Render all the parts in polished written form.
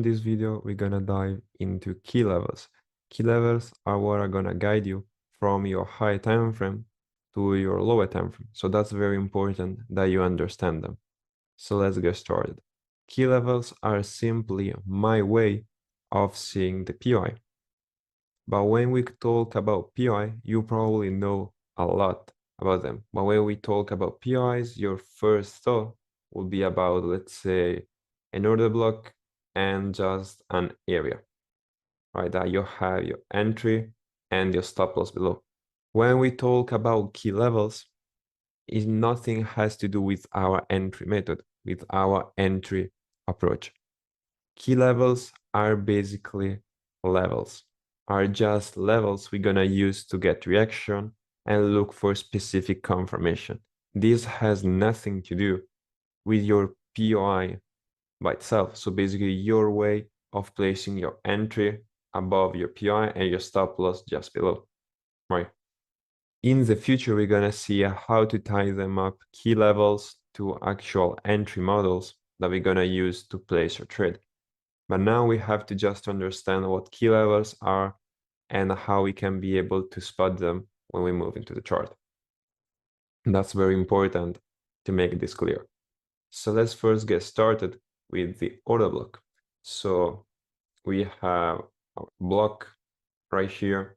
in this video, we're gonna dive into key levels. Key levels are what are gonna guide you from your high time frame to your lower time frame. So that's very important that you understand them. So let's get started. Key levels are simply my way of seeing the PI. But when we talk about PI, you probably know a lot about them. But when we talk about PIs, your first thought will be about, let's say, an order block and just an area, right? That you have your entry and your stop loss below. When we talk about key levels, it nothing has to do with our entry method, with our entry approach. Key levels are basically levels, are just levels we're gonna use to get reaction and look for specific confirmation. This has nothing to do with your POI by itself. So basically your way of placing your entry above your PI and your stop loss just below, right? In the future, we're gonna see how to tie them up key levels to actual entry models that we're gonna use to place your trade. But now we have to just understand what key levels are and how we can be able to spot them when we move into the chart. And that's very important to make this clear. So let's first get started with the order block. So we have a block right here.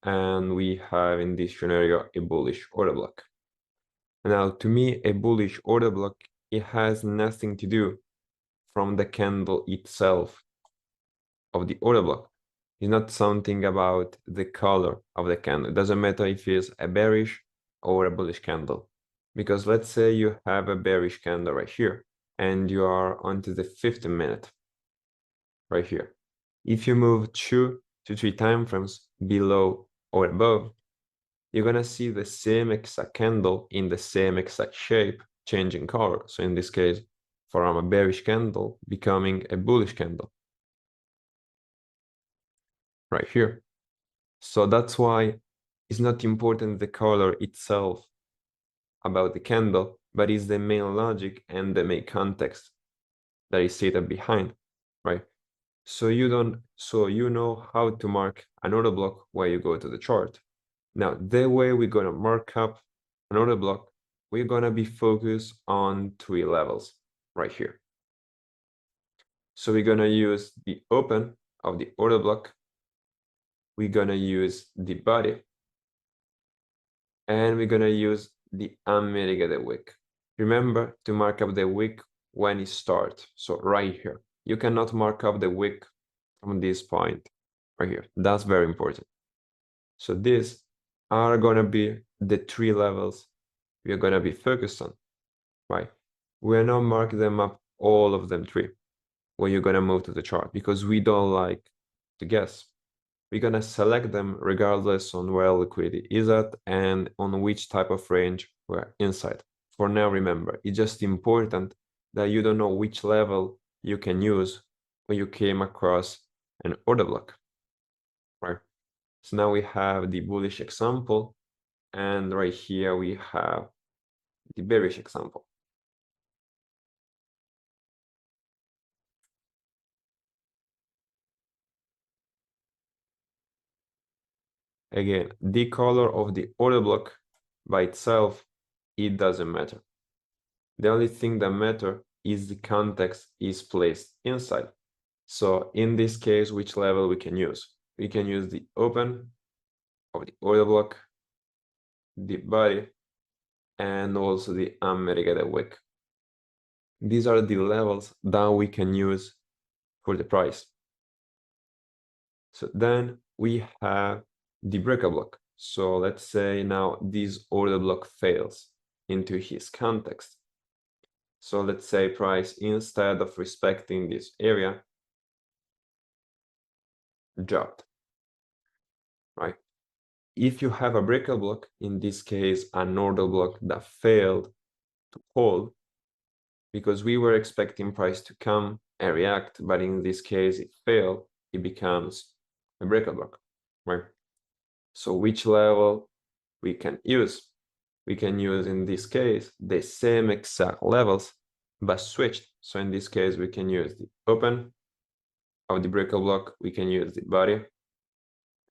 And we have in this scenario a bullish order block. Now, to me, a bullish order block, it has nothing to do from the candle itself of the order block. It's not something about the color of the candle. It doesn't matter if it's a bearish or a bullish candle. Because let's say you have a bearish candle right here and you are onto the 15-minute right here. If you move 2 to 3 time frames below or above, you're gonna see the same exact candle in the same exact shape changing color. So in this case, from a bearish candle becoming a bullish candle right here. So that's why it's not important the color itself about the candle, but it's the main logic and the main context that is seated behind, right? So you know how to mark an order block where you go to the chart. Now, the way we're gonna mark up an order block, we're gonna be focused on 3 levels right here. So we're gonna use the open of the order block, we're gonna use the body, and we're gonna use the unmitigated wick. Remember to mark up the wick when it starts, so right here. You cannot mark up the wick from this point right here. That's very important. So these are gonna be the 3 levels we are gonna be focused on, right? We're not marking them up, all of them 3, when you're gonna move to the chart, because we don't like to guess. We're gonna select them regardless on where liquidity is at and on which type of range we're inside. For now, remember, it's just important that you don't know which level you can use when you came across an order block, right? So now we have the bullish example, and right here we have the bearish example. Again, the color of the order block by itself, it doesn't matter. The only thing that matters is the context is placed inside. So in this case, which level we can use? We can use the open of the order block, the body, and also the unmitigated wick. These are the levels that we can use for the price. So then we have the breaker block. So let's say now this order block fails into his context. So let's say price, instead of respecting this area, dropped, right? If you have a breaker block, in this case, an order block that failed to hold, because we were expecting price to come and react, but in this case, it failed, it becomes a breaker block, right? So which level we can use? We can use, in this case, the same exact levels but switched. So in this case, we can use the open of the breaker block, we can use the body,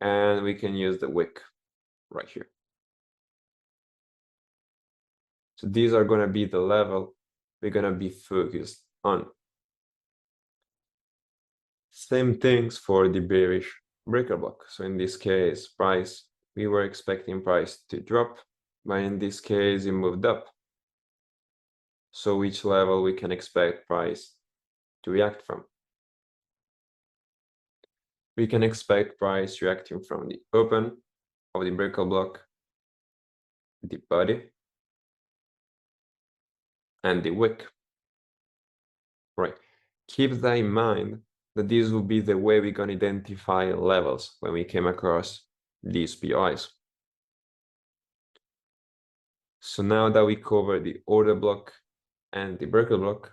and we can use the wick right here. So these are going to be the level we're going to be focused on. Same things for the bearish breaker block. So in this case, price, we were expecting price to drop, but in this case, it moved up. So which level we can expect price to react from? We can expect price reacting from the open of the breaker block, the body, and the wick. Right. Keep that in mind that this will be the way we can identify levels when we came across these PIs. So now that we covered the order block and the breaker block,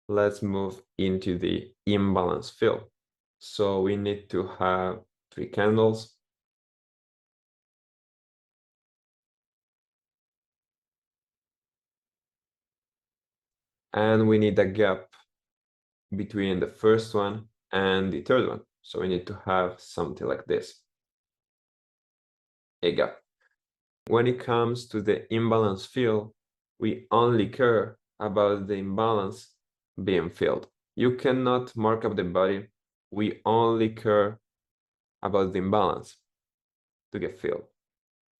let's move into the imbalance fill. So we need to have 3 candles. And we need a gap between the first one and the third one. So we need to have something like this, a gap. When it comes to the imbalance fill, we only care about the imbalance being filled. You cannot mark up the body. We only care about the imbalance to get filled.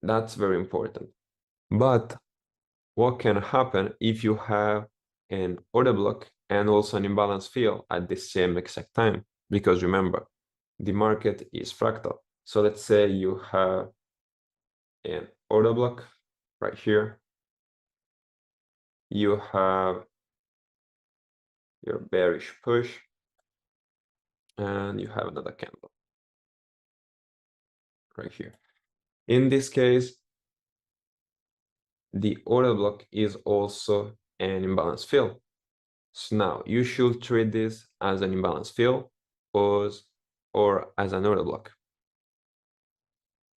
That's very important. But what can happen if you have an order block and also an imbalance fill at the same exact time? Because remember, the market is fractal. So let's say you have an order block right here. You have your bearish push, and you have another candle right here. In this case, the order block is also an imbalance fill. So now you should treat this as an imbalance fill, pause, or as an order block.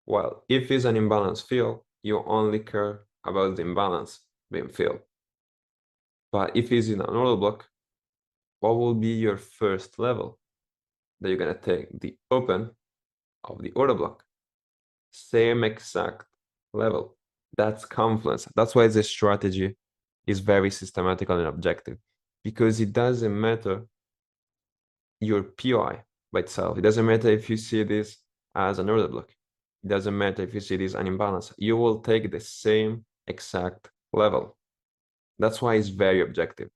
Well, if it's an imbalance fill, you only care about the imbalance being filled. But if it's in an order block, what will be your first level? That you're gonna take the open of the order block. Same exact level. That's confluence. That's why the strategy is very systematical and objective, because it doesn't matter your POI by itself. It doesn't matter if you see this as an order block. It doesn't matter if you see this an imbalance. You will take the same exact level. That's why it's very objective.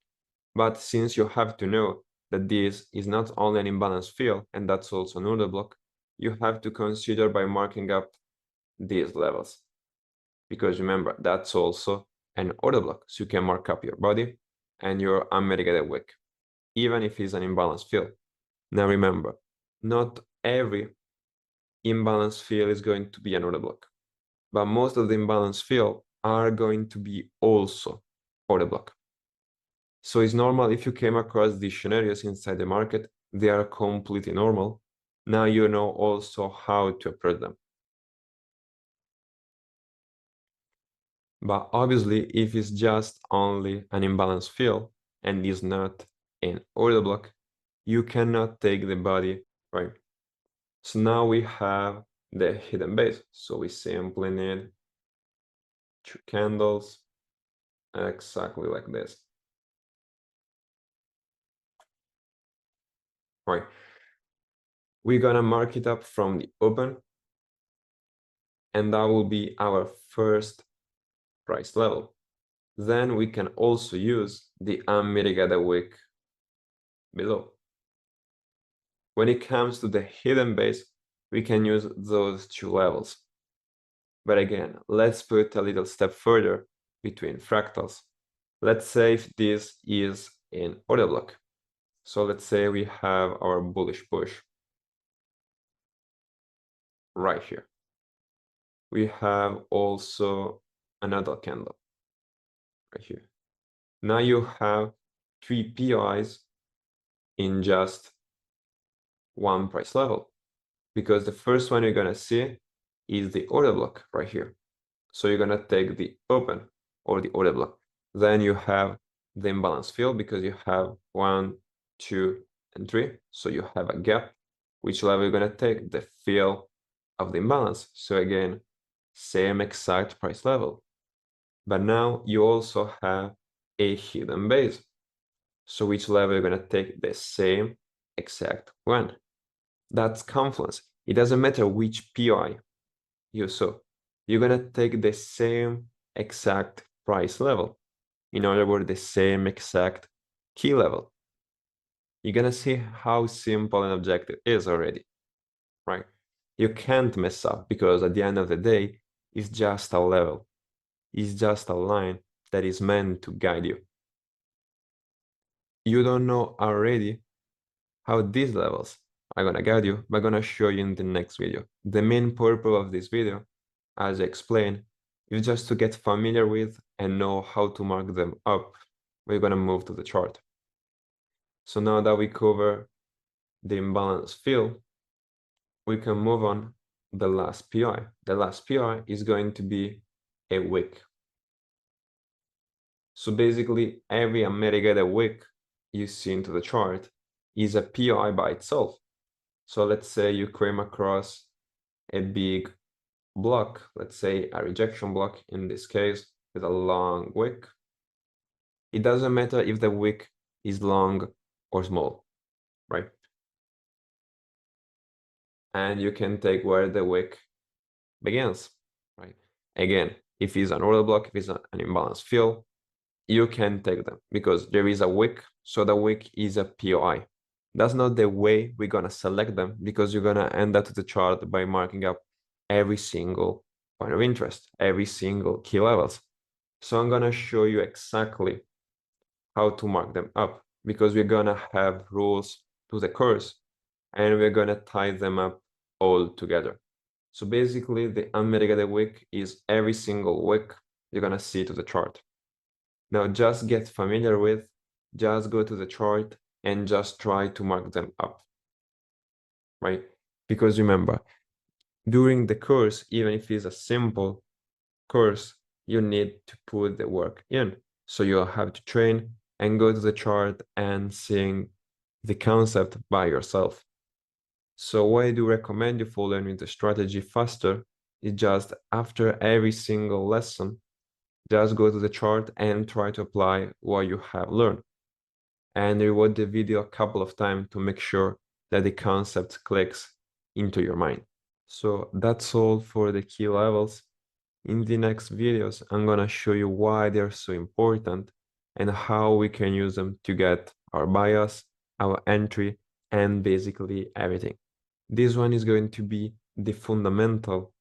But since you have to know that this is not only an imbalance field, and that's also an order block, you have to consider by marking up these levels. Because remember, that's also an order block. So you can mark up your body and your unmitigated wick, even if it's an imbalance field. Now remember, not every imbalance field is going to be an order block, but most of the imbalance field are going to be also order block. So it's normal if you came across these scenarios inside the market, they are completely normal. Now you know also how to approach them. But obviously, if it's just only an imbalance field and is not an order block, you cannot take the body, right? So now we have the hidden base. So we simply need 2 candles exactly like this. Right. We're gonna mark it up from the open, and that will be our first price level. Then we can also use the unmitigated wick below. When it comes to the hidden base, we can use those 2 levels. But again, let's put a little step further between fractals. Let's say if this is an order block. So let's say we have our bullish push right here. We have also another candle right here. Now you have 3 PIs in just one price level, because the first one you're gonna see is the order block right here. So you're gonna take the open or the order block. Then you have the imbalance field because you have 1, 2, and 3. So you have a gap. Which level you're going to take? The fill of the imbalance. So again, same exact price level. But now you also have a hidden base. So which level you're going to take? The same exact one. That's confluence. It doesn't matter which PI you saw. You're going to take the same exact price level. In other words, the same exact key level. You're going to see how simple an objective is already, right? You can't mess up because at the end of the day, it's just a level. It's just a line that is meant to guide you. You don't know already how these levels are gonna guide you, but I'm gonna show you in the next video. The main purpose of this video, as I explained, is just to get familiar with and know how to mark them up. We're gonna move to the chart. So now that we cover the imbalance field, we can move on the last PI. The last PI is going to be a wick. So basically, every unmitigated wick you see into the chart is a PI by itself. So let's say you came across a big block, let's say a rejection block in this case, with a long wick. It doesn't matter if the wick is long or small, right? And you can take where the wick begins, right? Again, if it's an order block, if it's an imbalance field, you can take them because there is a wick, so the wick is a POI. That's not the way we're gonna select them because you're gonna end up to the chart by marking up every single point of interest, every single key levels. So I'm gonna show you exactly how to mark them up because we're gonna have rules to the course and we're gonna tie them up all together. So basically the unmitigated wick is every single wick you're gonna see to the chart. Now just get familiar with, just go to the chart and just try to mark them up, right? Because remember, during the course, even if it's a simple course, you need to put the work in. So you'll have to train and go to the chart and seeing the concept by yourself. So what I do recommend you for learning the strategy faster is just after every single lesson, just go to the chart and try to apply what you have learned. And rewatch the video a couple of times to make sure that the concept clicks into your mind. So that's all for the key levels. In the next videos, I'm gonna show you why they're so important and how we can use them to get our bias, our entry, and basically everything. This one is going to be the fundamental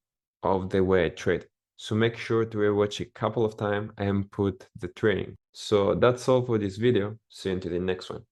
of the way I trade. So make sure to rewatch a couple of times and put the training. So that's all for this video. See you until the next one.